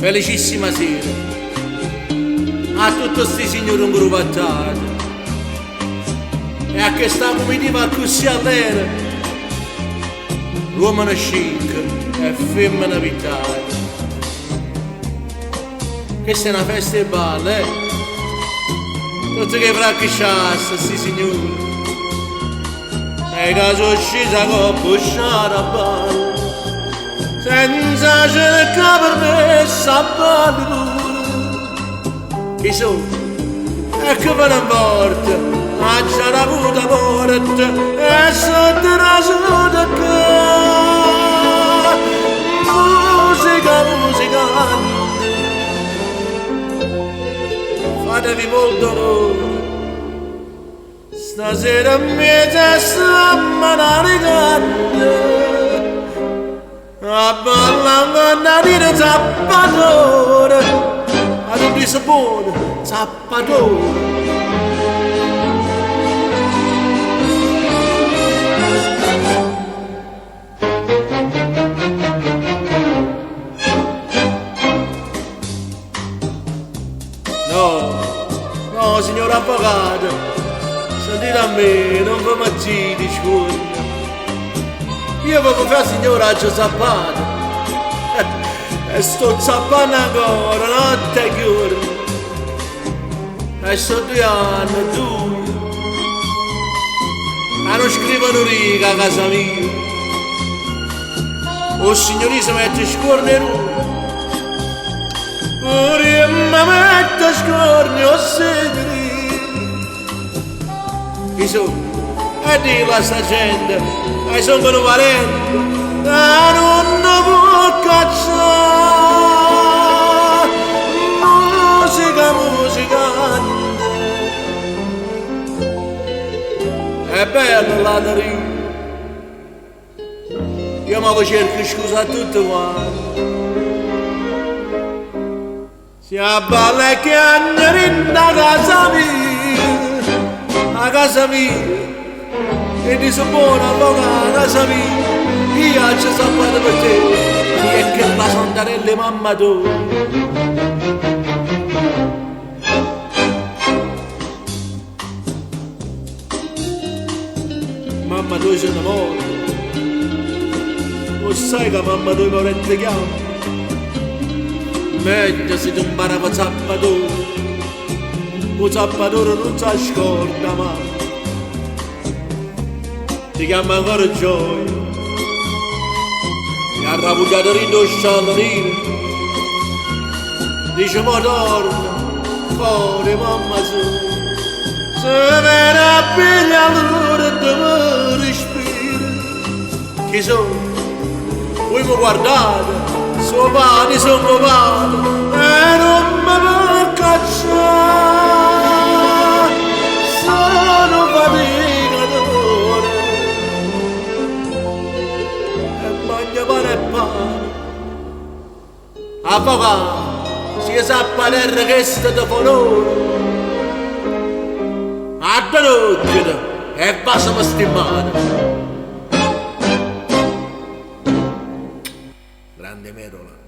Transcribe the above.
felicissima sera a tutti questi signori ingruvattati e a che sta comitiva così all'era, l'uomo chic e femmina vitale. Questa è una festa e balla, tutti che fracchisciasse sti signori e che sono scesa con busciare a balla senza cercare permesso a ballare. Chi sono? E che ve ne importa? Ma c'è la puta morte e sotto la sua che musica, fatevi molto dolore. Stasera mi testa manaricante a ballare una dire zappatore ad un disapone zappatore. No, signor avvocato, sentite a me, non vi maggini, scusa. Io avevo fatto signora a zappato e sto zappando ancora, notte e giorno. E sto 2 anni, tu, ma non scrivono riga a casa mia. O signorina si mette scorne nuove. Ora mi mette scorne o segni. Chi sono? E dillo a sta gente, e sono un valente, e non può cacciare. Musicante. È bella la narina. Io mi cerco scusa a tutti quanti. Si abballa e chiagnere a casa mia, e di buona a casa mia, io ci sappato per te, e che la sondarella mamma tu. Mamma tu sei morta, lo sai che mamma tu mi ti chiama? Meglio se tu imparava zappatore, un zappatore non si scorda mai. Ti chiama ancora gioia, mi ha ravugliato rindosso alla nera. Dice ma torna, cuore mamma su, se viene a pigliare l'ora e te mi respira. Chi sono? Voi mi guardate, suo padre sono padre e non mi può cacciare, sono faticatore e mangio pane e pane. Avvocato, si sa parere che state fonore, a denocchio e basta per stimare. Grande Merola.